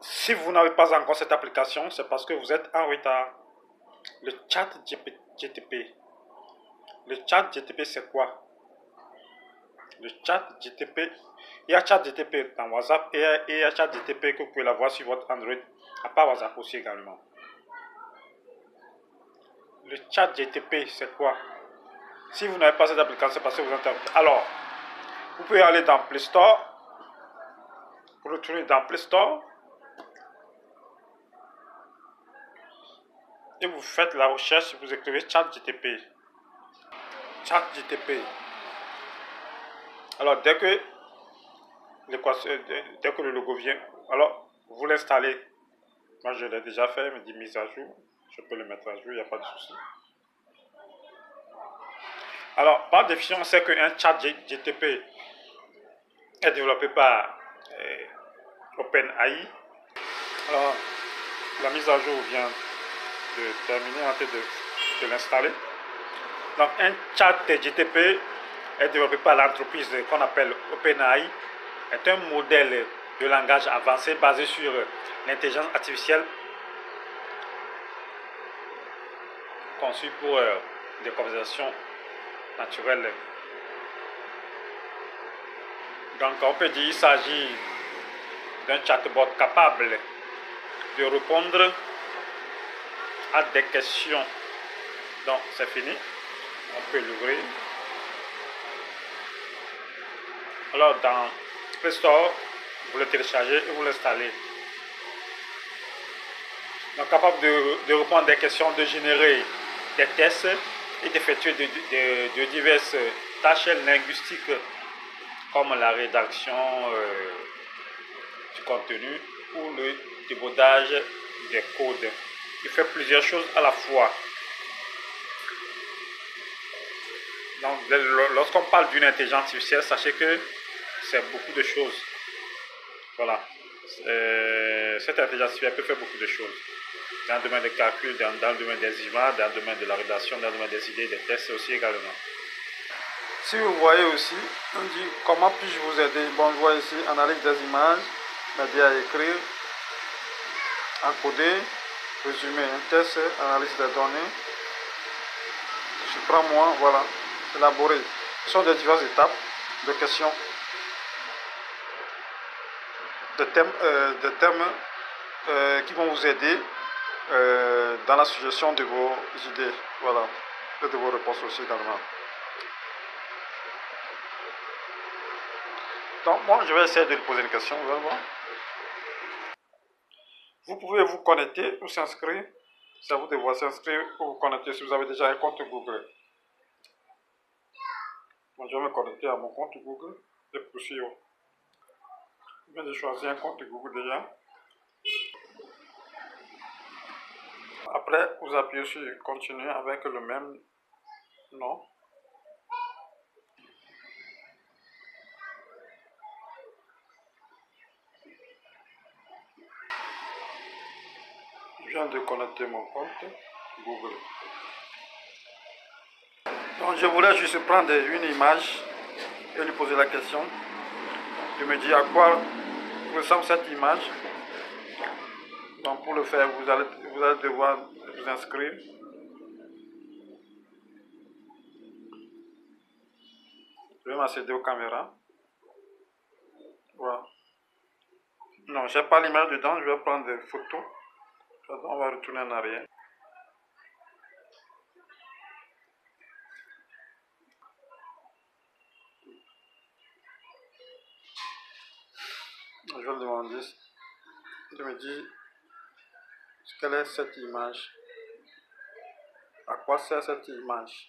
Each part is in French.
Si vous n'avez pas encore cette application, c'est parce que vous êtes en retard. Le chat GTP. Le chat GTP, c'est quoi? Le chat GTP, il y a chat GTP dans WhatsApp et il y a chat GTP que vous pouvez l'avoir sur votre Android, à part WhatsApp aussi également. Le chat GTP, c'est quoi? Si vous n'avez pas cette application, c'est parce que vous êtes en retard. Alors, vous pouvez aller dans Play Store. Vous retournez dans Play Store. Et vous faites la recherche, vous écrivez chat GTP. Chat GTP. Alors, dès que le logo vient, alors vous l'installez. Moi, je l'ai déjà fait, il me dit mise à jour. Je peux le mettre à jour, il n'y a pas de souci. Alors, par définition, c'est qu'un chat GTP est développé par OpenAI. Alors, la mise à jour vient de terminer, en train de l'installer. Donc, un chat GTP est développé par l'entreprise qu'on appelle OpenAI, est un modèle de langage avancé basé sur l'intelligence artificielle conçu pour des conversations naturelles. Donc, on peut dire qu'il s'agit d'un chatbot capable de répondre à des questions. Donc, c'est fini. On peut l'ouvrir. Alors, dans Play Store, vous le téléchargez et vous l'installez. Donc, capable de répondre à des questions, de générer des tests et d'effectuer de diverses tâches linguistiques comme la rédaction du contenu ou le décodage des codes. Il fait plusieurs choses à la fois. Donc, lorsqu'on parle d'une intelligence artificielle, sachez que c'est beaucoup de choses. Voilà. Cette intelligence artificielle peut faire beaucoup de choses. Dans le domaine des calculs, dans le domaine des images, dans le domaine de la rédaction, dans le domaine des idées, des tests aussi également. Si vous voyez aussi, on dit comment puis-je vous aider? Bon, je vois ici analyse des images, médias à écrire, encoder, résumer un test, analyse des données, surprends-moi, voilà, élaborer. Ce sont des diverses étapes de questions, de thèmes qui vont vous aider dans la suggestion de vos idées, voilà, et de vos réponses aussi également. Donc, moi, je vais essayer de lui poser une question, vous allez voir. Vous pouvez vous connecter ou s'inscrire. C'est à vous de voir s'inscrire ou vous connecter si vous avez déjà un compte Google. Moi, je vais me connecter à mon compte Google et poursuivre. Je viens de choisir un compte Google déjà. Après, vous appuyez sur continuer avec le même nom. Je viens de connecter mon compte Google. Donc, je voulais juste prendre une image et lui poser la question. Je me dis à quoi ressemble cette image. Donc, pour le faire, vous allez devoir vous inscrire. Je vais m'accéder aux caméras. Voilà. Non, j'ai pas l'image dedans, je vais prendre des photos. On va retourner en arrière. Je vais le demander de me dire quelle est cette image. À quoi sert cette image?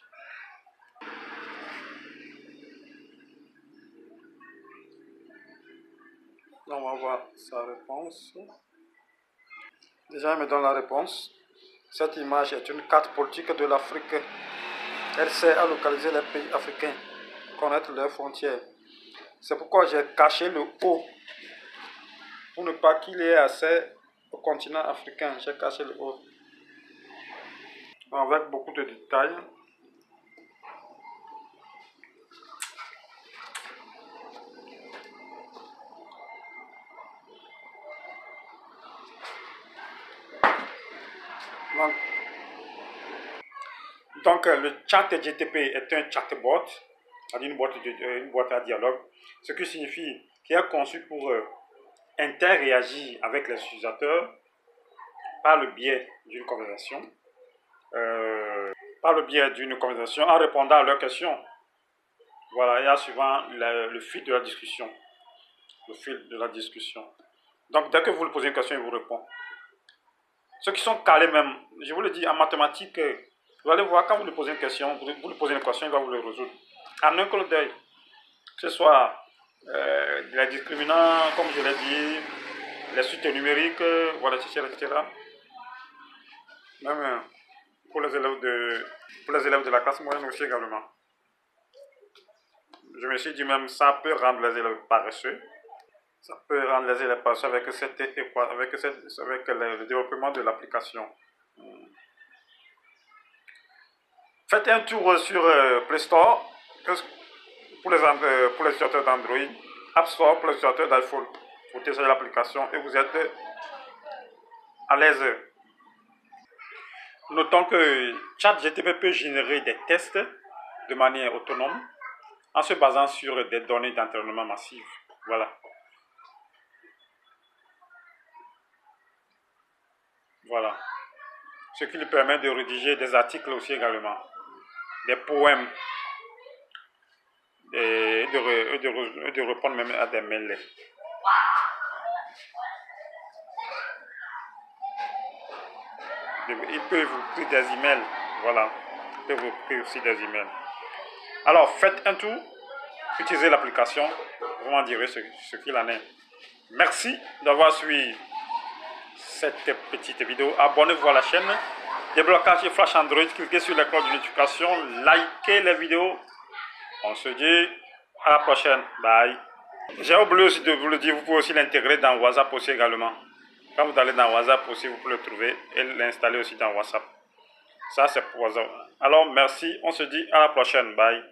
On va voir sa réponse. Déjà, il me donne la réponse. Cette image est une carte politique de l'Afrique. Elle sert à localiser les pays africains, connaître leurs frontières. C'est pourquoi j'ai caché le haut. Pour ne pas qu'il ait accès au continent africain, j'ai caché le haut. Avec beaucoup de détails. Donc, le chat GTP est un chatbot, c'est-à-dire une boîte à dialogue, ce qui signifie qu'il est conçu pour interagir avec les utilisateurs par le biais d'une conversation, en répondant à leurs questions. Voilà, et en suivant le fil de la discussion. Donc, dès que vous lui posez une question, il vous répond. Ceux qui sont calés même, je vous le dis, en mathématiques, vous allez voir, quand vous lui posez une question, il va vous le résoudre. En un clin d'œil. Que ce soit les discriminants, comme je l'ai dit, les suites numériques, voilà, etc. Même pour les élèves de la classe moyenne aussi également. Je me suis dit même, ça peut rendre les élèves paresseux. Ça peut rendre les élèves paresseux avec le développement de l'application. Faites un tour sur Play Store pour les utilisateurs d'Android, App Store pour les utilisateurs d'iPhone. Vous téléchargez l'application et vous êtes à l'aise. Notons que ChatGPT peut générer des tests de manière autonome en se basant sur des données d'entraînement massives. Voilà. Voilà. Ce qui lui permet de rédiger des articles aussi également, des poèmes, et de répondre même à des mails. Il peut vous écrire des emails. Voilà. Il peut vous écrire aussi des emails. Alors, faites un tour. Utilisez l'application. Vous m'en direz ce qu'il en est. Merci d'avoir suivi cette petite vidéo. Abonnez-vous à la chaîne. Déblocage Flash Android. Cliquez sur la cloche de notification. Likez les vidéos. On se dit à la prochaine. Bye. J'ai oublié aussi de vous le dire. Vous pouvez aussi l'intégrer dans WhatsApp aussi également. Quand vous allez dans WhatsApp aussi, vous pouvez le trouver et l'installer aussi dans WhatsApp. Ça, c'est pour WhatsApp. Alors, merci. On se dit à la prochaine. Bye.